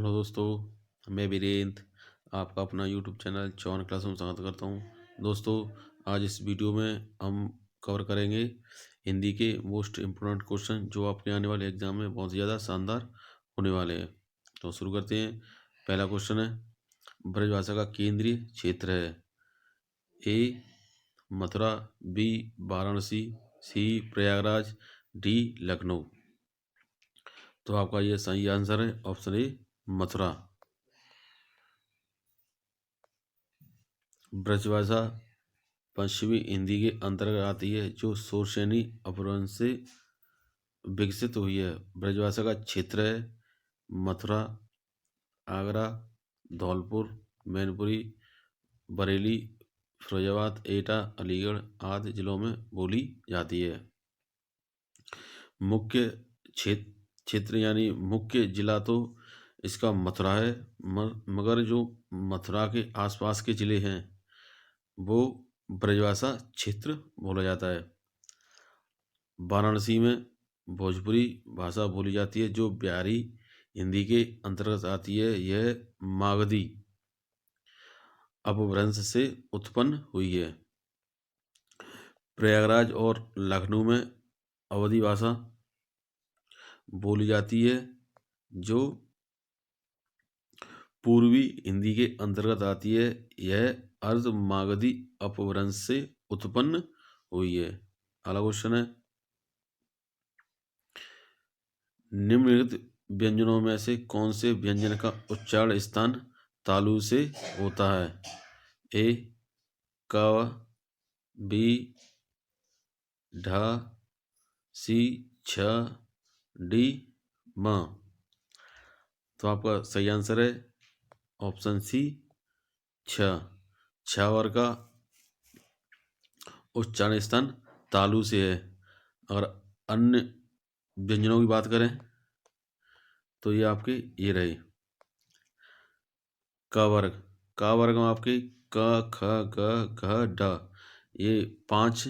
Hello दोस्तों, मैं वीरेंद्र आपका अपना यूट्यूब चैनल चौहान क्लास में स्वागत करता हूँ। दोस्तों, आज इस वीडियो में हम कवर करेंगे हिंदी के मोस्ट इम्पोर्टेंट क्वेश्चन जो आपके आने वाले एग्जाम में बहुत ज़्यादा शानदार होने वाले हैं। तो शुरू करते हैं। पहला क्वेश्चन है, ब्रजभाषा का केंद्रीय क्षेत्र है ए मथुरा, बी वाराणसी, सी प्रयागराज, डी लखनऊ। तो आपका ये सही आंसर है ऑप्शन ए मथुरा। ब्रजभाषा पश्चिमी हिंदी के अंतर्गत आती है जो शोरसेनी अपभ्रंश से विकसित हुई है। ब्रजभाषा का क्षेत्र है मथुरा, आगरा, धौलपुर, मैनपुरी, बरेली, फिरोजाबाद, एटा, अलीगढ़ आदि जिलों में बोली जाती है। मुख्य क्षेत्र यानी मुख्य जिला तो इसका मथुरा है, मगर जो मथुरा के आसपास के जिले हैं वो ब्रजभाषा क्षेत्र बोला जाता है। वाराणसी में भोजपुरी भाषा बोली जाती है जो बिहारी हिंदी के अंतर्गत आती है। यह मागधी अपभ्रंश से उत्पन्न हुई है। प्रयागराज और लखनऊ में अवधी भाषा बोली जाती है जो पूर्वी हिंदी के अंतर्गत आती है। यह अर्ध मागधी अपभ्रंश से उत्पन्न हुई है। अगला क्वेश्चन है, निम्नलिखित व्यंजनों में से कौन से व्यंजन का उच्चारण स्थान तालु से होता है? ए क, बी ढ, सी छ, डी म। तो आपका सही आंसर है ऑप्शन सी छ वर्ग का उच्चारण स्थान तालु से है। अगर अन्य व्यंजनों की बात करें तो ये आपके ये रहे क वर्ग में आपके क ख ग घ ढ, ये 5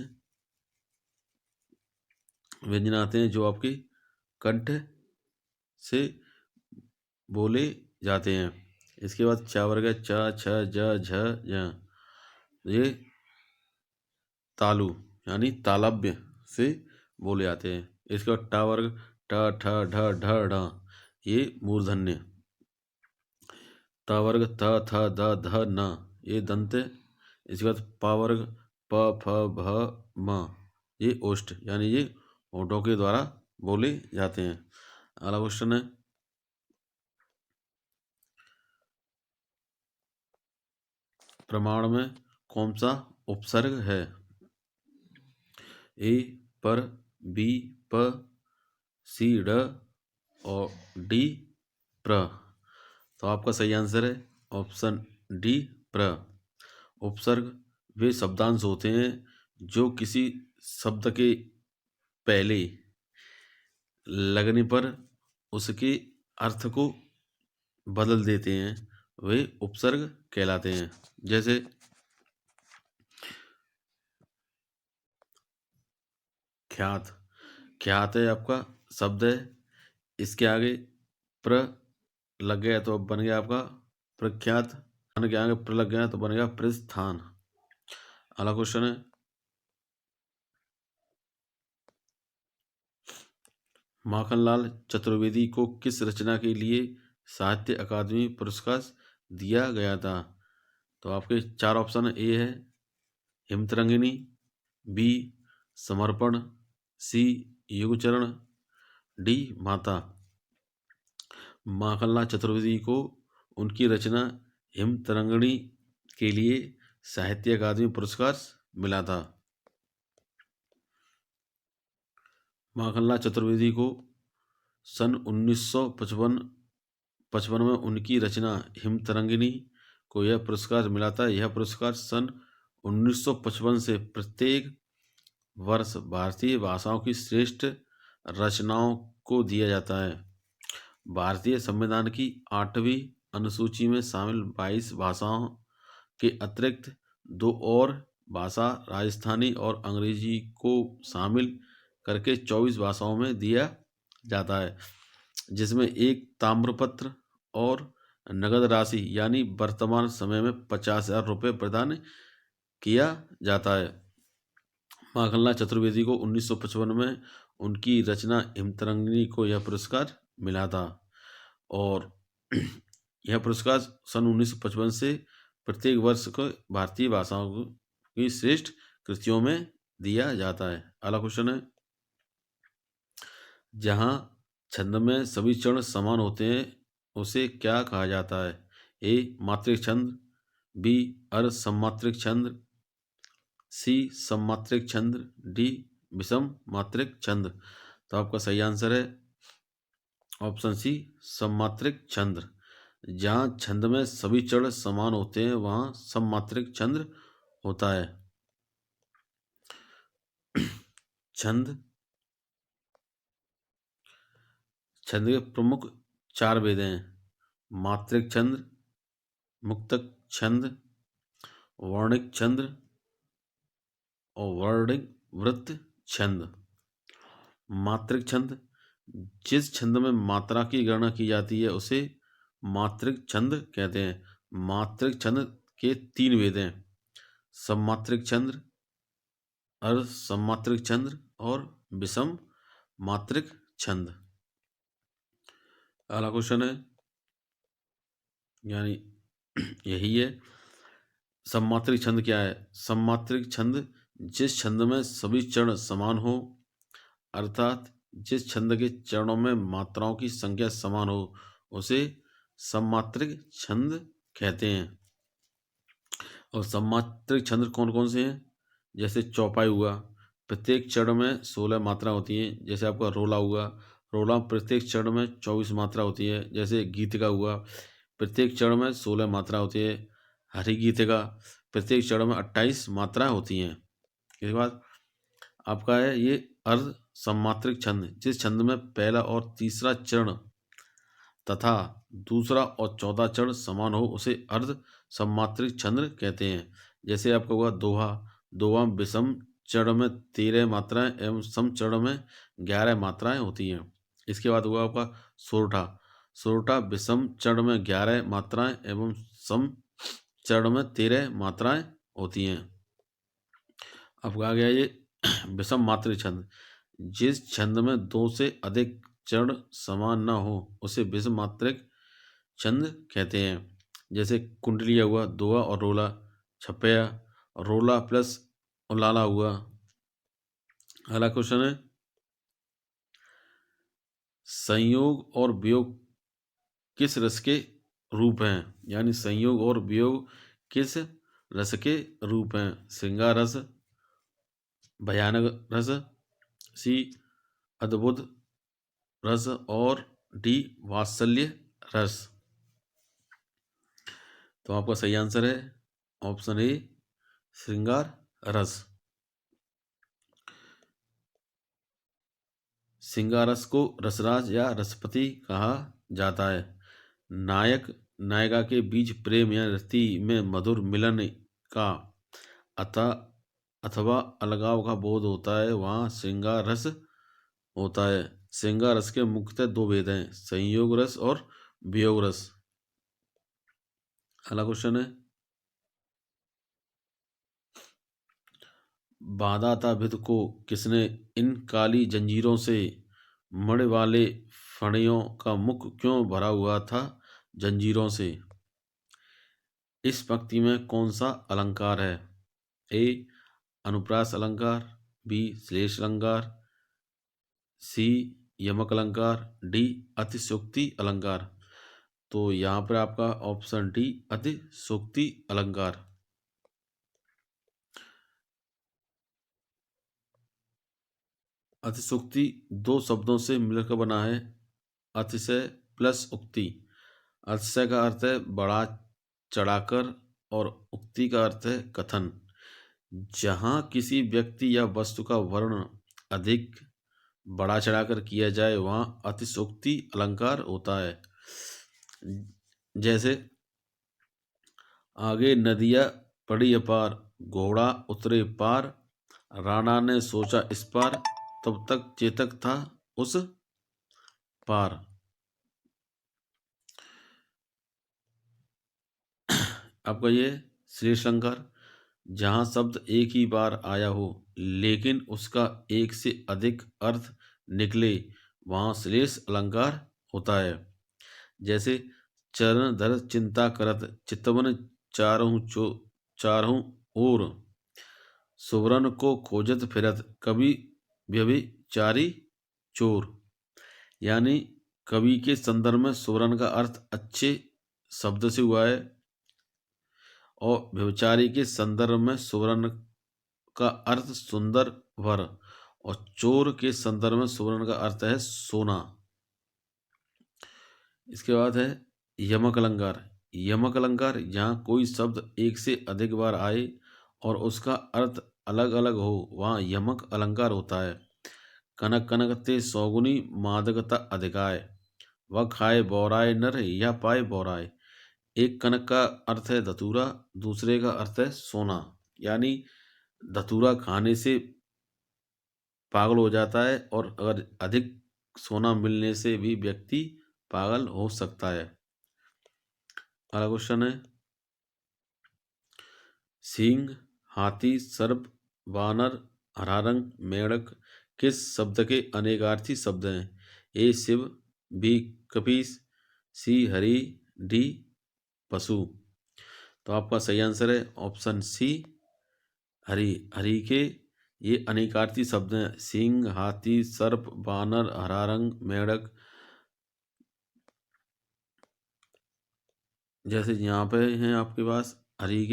व्यंजन आते हैं जो आपके कंठ से बोले जाते हैं। इसके बाद च वर्ग है च छ ज झ ज, ये तालु यानी तालव्य से बोले जाते हैं। इसके बाद ट वर्ग ट ठ ढ ढ ढ, ये मूर्धन्य। त वर्ग थ थ द ध न, ये दंत। इसके बाद प वर्ग प फ भ म, ये ओष्ठ यानी ये होठों के द्वारा बोले जाते हैं। अगला क्वेश्चन है, प्रमाण में कौन सा उपसर्ग है? ए पर, बी प, सी ड और डी प्र। तो आपका सही आंसर है ऑप्शन डी प्र। उपसर्ग वे शब्दांश होते हैं जो किसी शब्द के पहले लगने पर उसके अर्थ को बदल देते हैं, वे उपसर्ग कहलाते हैं। जैसे ख्यात, ख्यात है आपका शब्द है, इसके आगे प्र लग गया तो अब बन गया आपका प्रख्यात, के आगे प्र लग गया तो बनेगा प्रस्थान। अगला क्वेश्चन है, माखनलाल चतुर्वेदी को किस रचना के लिए साहित्य अकादमी पुरस्कार दिया गया था? तो आपके 4 ऑप्शन ए है हिमतरंगिणी, बी समर्पण, सी युगचरण, डी माता। माखनलाल चतुर्वेदी को उनकी रचना हिमतरंगिणी के लिए साहित्य अकादमी पुरस्कार मिला था। माखनलाल चतुर्वेदी को सन 1955 में उनकी रचना हिमतरंगिणी को यह पुरस्कार मिला था। यह पुरस्कार सन 1955 से प्रत्येक वर्ष भारतीय भाषाओं की श्रेष्ठ रचनाओं को दिया जाता है। भारतीय संविधान की 8वीं अनुसूची में शामिल 22 भाषाओं के अतिरिक्त 2 और भाषा राजस्थानी और अंग्रेजी को शामिल करके 24 भाषाओं में दिया जाता है, जिसमें एक ताम्रपत्र और नगद राशि यानी वर्तमान समय में 50,000 रुपये प्रदान किया जाता है। माखनलाल चतुर्वेदी को 1955 में उनकी रचना हिमतरंगिणी को यह पुरस्कार मिला था और यह पुरस्कार सन 1955 से प्रत्येक वर्ष को भारतीय भाषाओं की श्रेष्ठ कृतियों में दिया जाता है। अगला क्वेश्चन है, जहाँ छंद में सभी चरण समान होते हैं उसे क्या कहा जाता है? ए मात्रिक छंद, बी अर्ध सममात्रिक छंद, सी सममात्रिक छंद, डी विषम मात्रिक छंद। तो आपका सही आंसर है ऑप्शन सी सममात्रिक छंद। जहाँ छंद में सभी चरण समान होते हैं वहाँ सममात्रिक छंद होता है। छंद के प्रमुख 4 भेद हैं, मात्रिक छंद, मुक्तक छंद, वर्णिक छंद और वर्णिक वृत्त छंद। मात्रिक छंद, जिस छंद में मात्रा की गणना की जाती है उसे मात्रिक छंद कहते हैं। मात्रिक छंद के 3 भेद हैं, सममात्रिक छंद, अर्ध सममात्रिक छंद और विषम मात्रिक छंद। अगला क्वेश्चन है, यानी यही है, सममात्रिक छंद क्या है? सममात्रिक छंद जिस छंद में सभी चरण समान हो, अर्थात जिस छंद के चरणों में मात्राओं की संख्या समान हो उसे सममात्रिक छंद कहते हैं। और सममात्रिक छंद कौन कौन से हैं? जैसे चौपाई हुआ, प्रत्येक चरण में 16 मात्रा होती हैं। जैसे आपका रोला हुआ, रोला प्रत्येक चरण में 24 मात्रा होती है। जैसे गीतिका हुआ, प्रत्येक चरण में 16 मात्रा होती है। हरि गीतिका, प्रत्येक चरण में 28 मात्राएं होती हैं। इसके बाद आपका है ये अर्ध सममात्रिक छंद, जिस छंद में पहला और तीसरा चरण तथा दूसरा और चौथा चरण समान हो उसे अर्ध सममात्रिक छंद कहते हैं। जैसे आपका हुआ दोहा, दोहा विषम चरण में 13 मात्राएं एवं सम चरण में 11 मात्राएं होती हैं। इसके बाद हुआ आपका सोरठा, सोरठा विषम चरण में 11 मात्राएं एवं सम चरण में 13 मात्राएं होती हैं। अब आ गया ये विषम मात्रिक छंद, जिस छंद में 2 से अधिक चरण समान न हो उसे विषम मात्रिक छंद कहते हैं। जैसे कुंडलिया हुआ, दोहा और रोला, छपैया, रोला प्लस उलाला हुआ। अगला क्वेश्चन है, संयोग और वियोग किस रस के रूप हैं? यानी संयोग और वियोग किस रस के रूप हैं? श्रृंगार रस, भयानक रस, सी अद्भुत रस और डी वात्सल्य रस। तो आपका सही आंसर है ऑप्शन ए श्रृंगार रस। श्रृंगार रस को रसराज या रसपति कहा जाता है। नायक नायिका के बीच प्रेम या रति में मधुर मिलन का अथवा अलगाव का बोध होता है वहाँ श्रृंगार रस होता है। श्रृंगार रस के मुख्यतः 2 भेद हैं, संयोग रस और वियोग रस। अगला क्वेश्चन है, बांधा था भित को किसने, इन काली जंजीरों से मणि वाले फणियों का मुख क्यों भरा हुआ था जंजीरों से? इस पंक्ति में कौन सा अलंकार है? ए अनुप्रास अलंकार, बी श्लेष अलंकार, सी यमक अलंकार, डी अतिशयोक्ति अलंकार। तो यहाँ पर आपका ऑप्शन डी अतिशयोक्ति अलंकार। अतिशयोक्ति 2 शब्दों से मिलकर बना है, अतिशय प्लस उक्ति। अतिशय का अर्थ है बढ़ा चढ़ाकर और उक्ति का अर्थ है कथन। जहाँ किसी व्यक्ति या वस्तु का वर्णन अधिक बढ़ा चढ़ाकर किया जाए वहाँ अतिशयोक्ति अलंकार होता है। जैसे आगे नदियाँ पड़ी अपार, घोड़ा उतरे पार, राणा ने सोचा इस पार, तब तक चेतक था उस पार। आपका ये श्लेष अलंकार, जहाँ शब्द एक ही बार आया हो लेकिन उसका एक से अधिक अर्थ निकले वहाँ श्लेष अलंकार होता है। जैसे चरण धर चिंता करत चितवन चारहु ओर, सुवरन को खोजत फिरत कवि व्यभिचारी चोर। यानी कवि के संदर्भ में सुवरन का अर्थ अच्छे शब्द से हुआ है और व्यभिचारी के संदर्भ में सुवरन का अर्थ सुंदर वर और चोर के संदर्भ में सुवर्ण का अर्थ है सोना। इसके बाद है यमक अलंकार। यमक अलंकार जहाँ कोई शब्द एक से अधिक बार आए और उसका अर्थ अलग अलग हो वहाँ यमक अलंकार होता है। कनक कनकते सौगुनी मादकता अधिकाय, वह खाए बौराए नर या पाए बौराए। एक कनक का अर्थ है धतूरा, दूसरे का अर्थ है सोना। यानी धतूरा खाने से पागल हो जाता है और अगर अधिक सोना मिलने से भी व्यक्ति पागल हो सकता है। अगला क्वेश्चन है सिंह, हाथी, सर्प, वानर, हरा रंग, मेढक किस शब्द के अनेकार्थी शब्द हैं? ए शिव, बी कपीस, सी हरि, डी पशु। तो आपका सही आंसर है ऑप्शन सी हरि। हरि के ये अनेकार्थी शब्द हैं सिंह, हाथी, सर्प, वानर, हरा रंग, मेढक। जैसे यहाँ पे हैं आपके पास हरि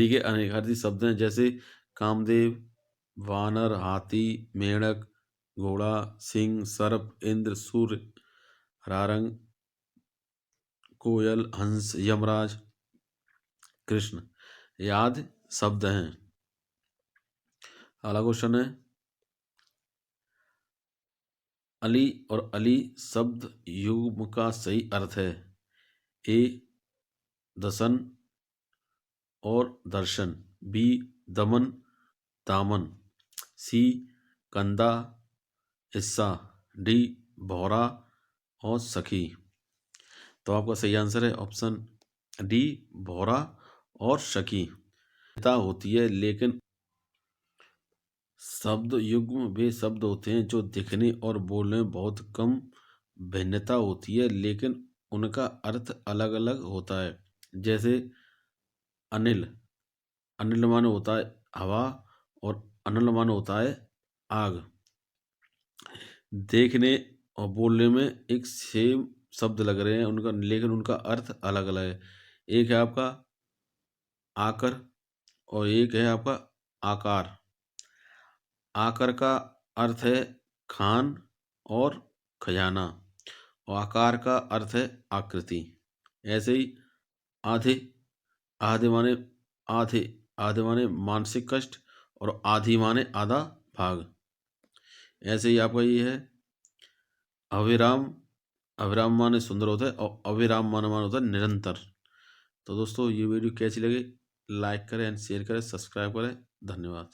के अनेकार्थी शब्द हैं जैसे कामदेव, वानर, हाथी, मेढक, घोड़ा, सिंह, सर्प, इंद्र, सूर्य, हरा रंग, कोयल, हंस, यमराज, कृष्ण आदि शब्द हैं। अगला क्वेश्चन है अली और अली शब्द युग्म का सही अर्थ है? ए दसन और दर्शन, बी दमन दामन, सी कंधा हिस्सा, डी भौरा और सखी। तो आपका सही आंसर है ऑप्शन डी भौरा और सखी। होती है लेकिन शब्द युग्म वे शब्द होते हैं जो दिखने और बोलने में बहुत कम भिन्नता होती है लेकिन उनका अर्थ अलग अलग होता है। जैसे अनिल, अनिल माने होता है हवा और अनल माने होता है आग। देखने और बोलने में एक सेम शब्द लग रहे हैं उनका लेकिन उनका अर्थ अलग अलग है। एक है आपका आकर और एक है आपका आकार। आकर का अर्थ है खान और खजाना और आकार का अर्थ है आकृति। ऐसे ही आधे, आधे माने आधे, आधे माने मानसिक कष्ट और आधी माने आधा भाग। ऐसे ही आपका ये है अविराम, अविराम माने सुंदर होता है और अविराम माने होता है निरंतर। तो दोस्तों ये वीडियो कैसी लगी लाइक करें एंड शेयर करें, सब्सक्राइब करें। धन्यवाद।